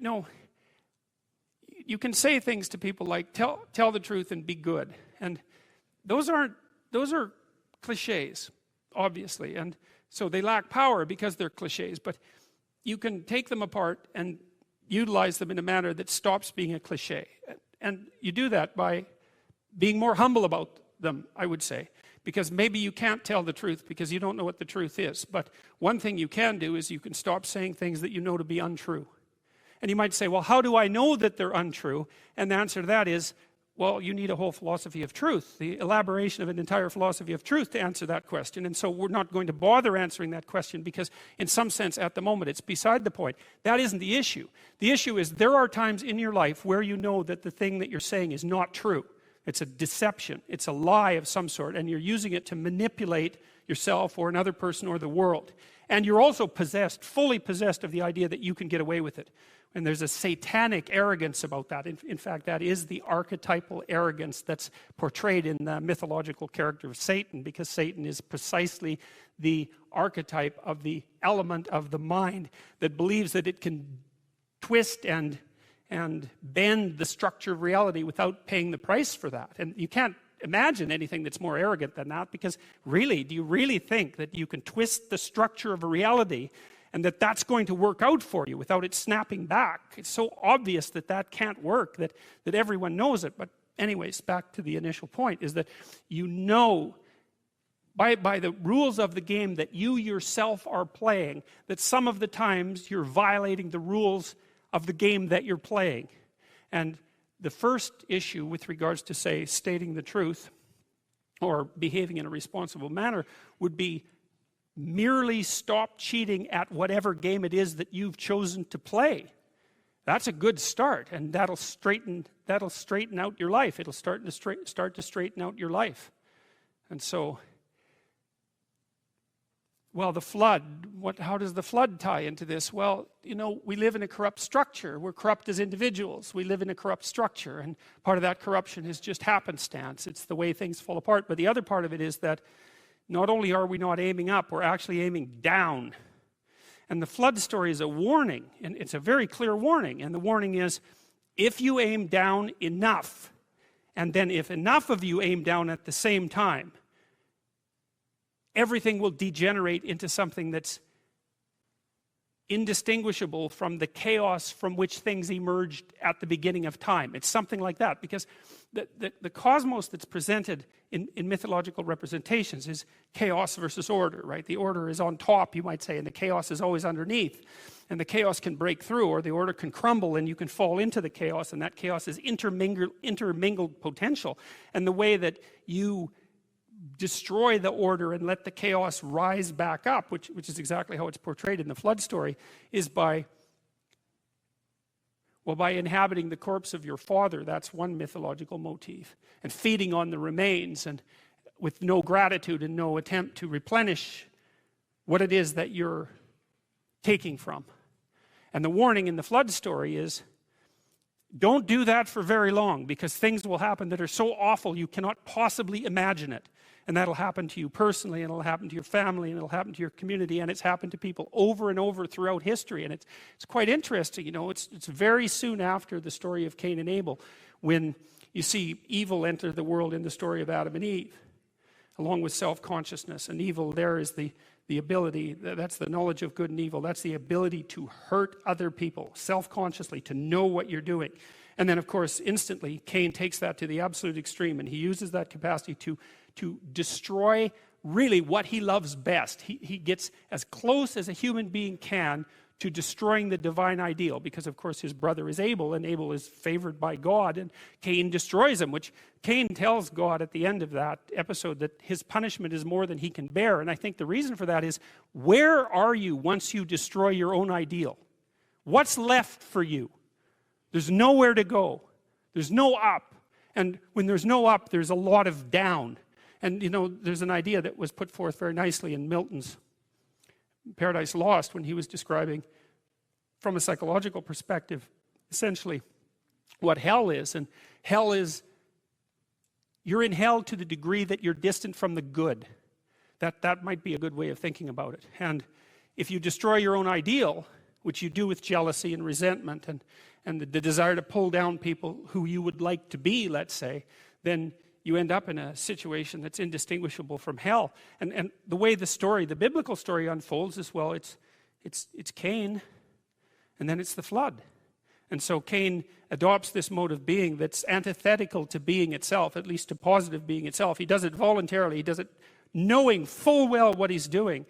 you know, you can say things to people like, tell the truth and be good. And those are cliches, obviously. And so they lack power because they're cliches. But you can take them apart and utilize them in a manner that stops being a cliche. And you do that by being more humble about them, I would say. Because maybe you can't tell the truth because you don't know what the truth is. But one thing you can do is you can stop saying things that you know to be untrue. And you might say, well, how do I know that they're untrue? And the answer to that is, well, you need a whole philosophy of truth, the elaboration of an entire philosophy of truth to answer that question. And so we're not going to bother answering that question because in some sense at the moment it's beside the point. That isn't the issue. The issue is there are times in your life where you know that the thing that you're saying is not true. It's a deception. It's a lie of some sort, and you're using it to manipulate yourself or another person or the world. And you're also possessed, fully possessed of the idea that you can get away with it. And there's a satanic arrogance about that. In fact, that is the archetypal arrogance that's portrayed in the mythological character of Satan, because Satan is precisely the archetype of the element of the mind that believes that it can twist and bend the structure of reality without paying the price for that. And you can't imagine anything that's more arrogant than that, because really, do you really think that you can twist the structure of a reality and that that's going to work out for you without it snapping back? It's so obvious that that can't work, that everyone knows it. But anyways, back to the initial point, is that you know by the rules of the game that you yourself are playing, that some of the times you're violating the rules of the game that you're playing. And the first issue with regards to, say, stating the truth or behaving in a responsible manner would be merely stop cheating at whatever game it is that you've chosen to play. That's a good start, and that'll straighten out your life. It'll start to straighten out your life. And so, well, the flood, how does the flood tie into this? Well, you know, we live in a corrupt structure. We're corrupt as individuals. We live in a corrupt structure, and part of that corruption is just happenstance. It's the way things fall apart. But the other part of it is that not only are we not aiming up, we're actually aiming down. And the flood story is a warning, and it's a very clear warning. And the warning is, if you aim down enough, and then if enough of you aim down at the same time, everything will degenerate into something that's indistinguishable from the chaos from which things emerged at the beginning of time. It's something like that, because the cosmos that's presented in mythological representations is chaos versus order, right? The order is on top, you might say, and the chaos is always underneath. And the chaos can break through, or the order can crumble, and you can fall into the chaos, and that chaos is intermingled potential. And the way that you destroy the order and let the chaos rise back up, which is exactly how it's portrayed in the flood story, is by inhabiting the corpse of your father. That's one mythological motif. And feeding on the remains, and with no gratitude and no attempt to replenish what it is that you're taking from. And the warning in the flood story is, don't do that for very long, because things will happen that are so awful you cannot possibly imagine it. And that'll happen to you personally, and it'll happen to your family, and it'll happen to your community, and it's happened to people over and over throughout history. And it's quite interesting, you know, it's very soon after the story of Cain and Abel when you see evil enter the world in the story of Adam and Eve, along with self-consciousness. And evil there is the ability, that's the knowledge of good and evil, that's the ability to hurt other people self-consciously, to know what you're doing. And then, of course, instantly, Cain takes that to the absolute extreme, and he uses that capacity to destroy really what he loves best. He gets as close as a human being can to destroying the divine ideal, because of course his brother is Abel, and Abel is favored by God, and Cain destroys him, which Cain tells God at the end of that episode that his punishment is more than he can bear. And I think the reason for that is, where are you once you destroy your own ideal? What's left for you? There's nowhere to go. There's no up. And when there's no up, there's a lot of down. And, you know, there's an idea that was put forth very nicely in Milton's Paradise Lost, when he was describing, from a psychological perspective, essentially what hell is. And hell is, you're in hell to the degree that you're distant from the good. That might be a good way of thinking about it. And if you destroy your own ideal, which you do with jealousy and resentment and the desire to pull down people who you would like to be, let's say, then you end up in a situation that's indistinguishable from hell. And the way the biblical story unfolds is, well, it's Cain, and then it's the flood. And so Cain adopts this mode of being that's antithetical to being itself, at least to positive being itself. He does it voluntarily. He does it knowing full well what he's doing.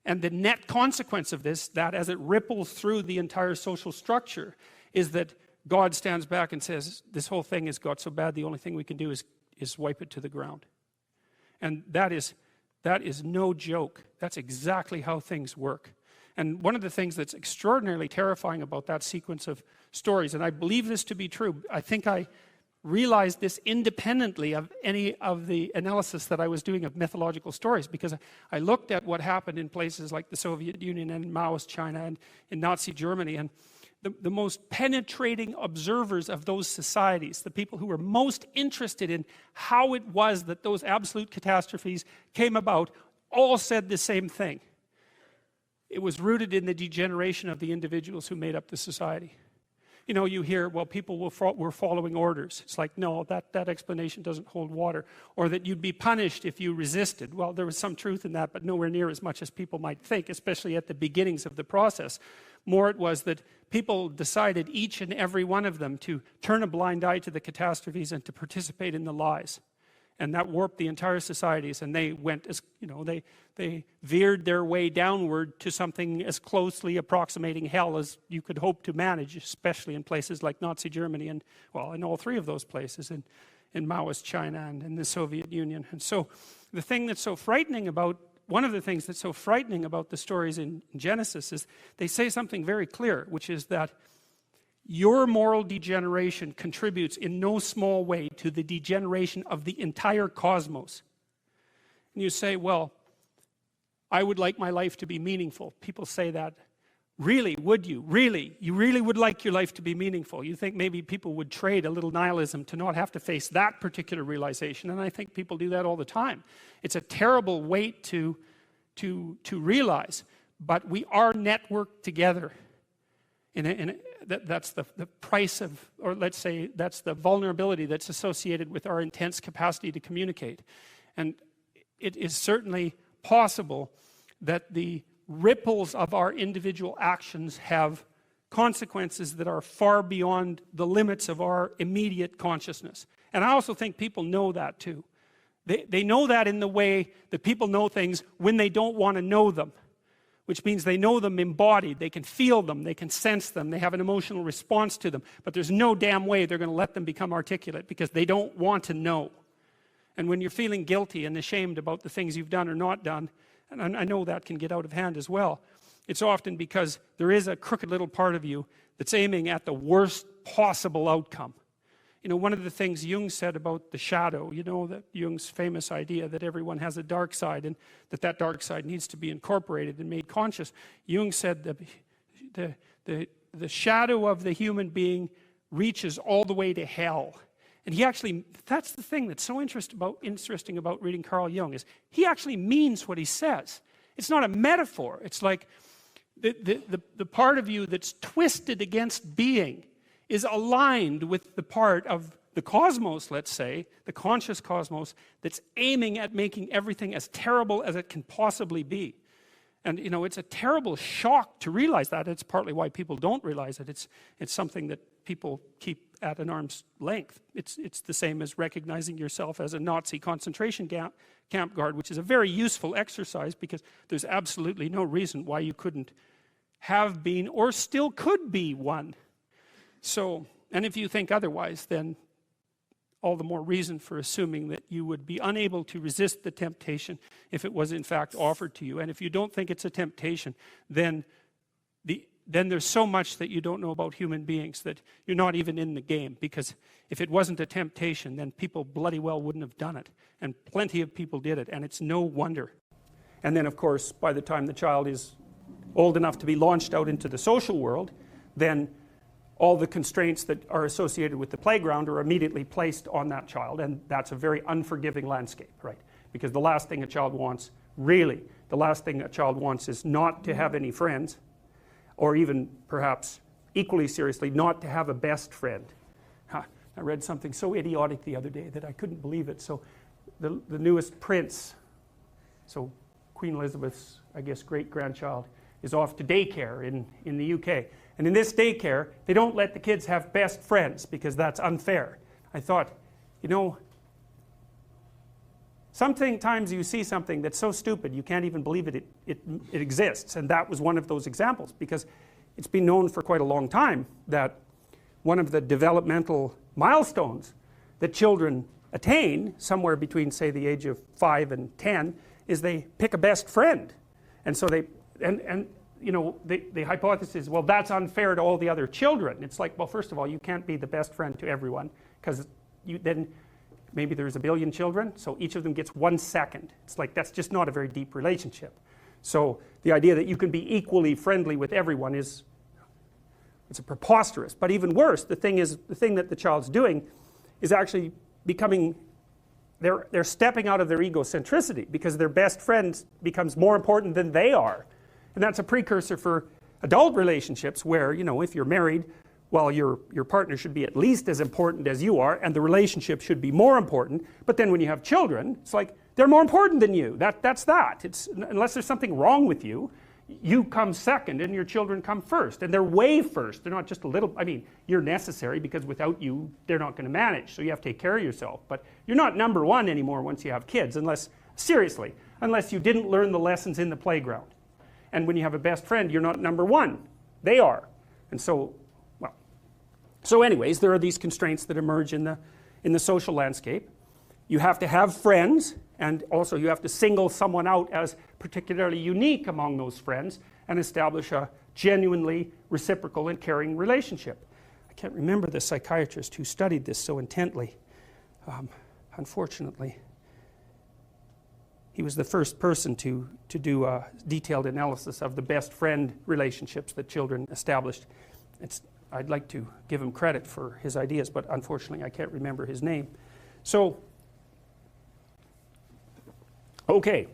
And the net consequence of this, that as it ripples through the entire social structure, is that God stands back and says, this whole thing has got so bad, the only thing we can do is wipe it to the ground. And that is no joke. That's exactly how things work. And one of the things that's extraordinarily terrifying about that sequence of stories, and I believe this to be true, I think I realized this independently of any of the analysis that I was doing of mythological stories, because I looked at what happened in places like the Soviet Union and Maoist China and in Nazi Germany, and the most penetrating observers of those societies, the people who were most interested in how it was that those absolute catastrophes came about, all said the same thing. It was rooted in the degeneration of the individuals who made up the society. You know, you hear, well, people were following orders. It's like, no, that explanation doesn't hold water. Or that you'd be punished if you resisted. Well, there was some truth in that, but nowhere near as much as people might think, especially at the beginnings of the process. More it was that people decided, each and every one of them, to turn a blind eye to the catastrophes and to participate in the lies. And that warped the entire societies, and they went as, you know, they veered their way downward to something as closely approximating hell as you could hope to manage, especially in places like Nazi Germany and, well, in all three of those places, in Maoist China and in the Soviet Union. And so the thing that's so frightening about, one of the things that's so frightening about the stories in Genesis is they say something very clear, which is that your moral degeneration contributes in no small way to the degeneration of the entire cosmos. And you say, well, I would like my life to be meaningful. People say that. Really, would you? Really? You really would like your life to be meaningful? You think maybe people would trade a little nihilism to not have to face that particular realization, and I think people do that all the time. It's a terrible weight to realize, but we are networked together. That's the price of, or let's say that's the vulnerability that's associated with our intense capacity to communicate. And it is certainly possible that the ripples of our individual actions have consequences that are far beyond the limits of our immediate consciousness. And I also think people know that too. They know that in the way that people know things when they don't want to know them, which means they know them embodied. They can feel them, they can sense them, they have an emotional response to them, but there's no damn way they're going to let them become articulate because they don't want to know. And when you're feeling guilty and ashamed about the things you've done or not done, and I know that can get out of hand as well, it's often because there is a crooked little part of you that's aiming at the worst possible outcome. You know, one of the things Jung said about the shadow, you know, that Jung's famous idea that everyone has a dark side and that dark side needs to be incorporated and made conscious. Jung said that the shadow of the human being reaches all the way to hell. And he actually, that's the thing that's so interesting about reading Carl Jung, is he actually means what he says. It's not a metaphor. It's like the part of you that's twisted against being is aligned with the part of the cosmos, let's say, the conscious cosmos, that's aiming at making everything as terrible as it can possibly be. And, you know, it's a terrible shock to realize that. It's partly why people don't realize it. It's something that people keep at an arm's length. It's the same as recognizing yourself as a Nazi concentration camp guard, which is a very useful exercise because there's absolutely no reason why you couldn't have been or still could be one. So, and if you think otherwise, then all the more reason for assuming that you would be unable to resist the temptation if it was in fact offered to you. And if you don't think it's a temptation, then there's so much that you don't know about human beings that you're not even in the game. Because if it wasn't a temptation, then people bloody well wouldn't have done it. And plenty of people did it, and it's no wonder. And then, of course, by the time the child is old enough to be launched out into the social world, then all the constraints that are associated with the playground are immediately placed on that child, and that's a very unforgiving landscape, right? Because the last thing a child wants, really, the last thing a child wants is not to have any friends, or even perhaps equally seriously, not to have a best friend. I read something so idiotic the other day that I couldn't believe it. So the newest prince, so Queen Elizabeth's, I guess, great-grandchild, is off to daycare in the UK. And in this daycare, they don't let the kids have best friends because that's unfair. I thought, you know, sometimes you see something that's so stupid you can't even believe it exists. And that was one of those examples, because it's been known for quite a long time that one of the developmental milestones that children attain, somewhere between, say, the age of 5 and 10, is they pick a best friend. And so they, and you know, the hypothesis is, well, that's unfair to all the other children. It's like, well, first of all, you can't be the best friend to everyone, because then maybe there's 1 billion children, so each of them gets 1 second. It's like, that's just not a very deep relationship. So the idea that you can be equally friendly with everyone is, it's a preposterous. But even worse, the thing that the child's doing is actually becoming, they're stepping out of their egocentricity, because their best friend becomes more important than they are. And that's a precursor for adult relationships where, you know, if you're married, well, your partner should be at least as important as you are, and the relationship should be more important. But then when you have children, it's like, they're more important than you. That's that. It's, unless there's something wrong with you, you come second and your children come first. And they're way first. They're not just a little, I mean, you're necessary, because without you, they're not going to manage. So you have to take care of yourself. But you're not number one anymore once you have kids, unless, seriously, unless you didn't learn the lessons in the playground. And when you have a best friend, you're not number one. They are. And so, well, so anyways, there are these constraints that emerge in the social landscape. You have to have friends, and also you have to single someone out as particularly unique among those friends and establish a genuinely reciprocal and caring relationship. I can't remember the psychiatrist who studied this so intently. Unfortunately, he was the first person to do a detailed analysis of the best friend relationships that children established. I'd like to give him credit for his ideas, but unfortunately I can't remember his name. So, okay,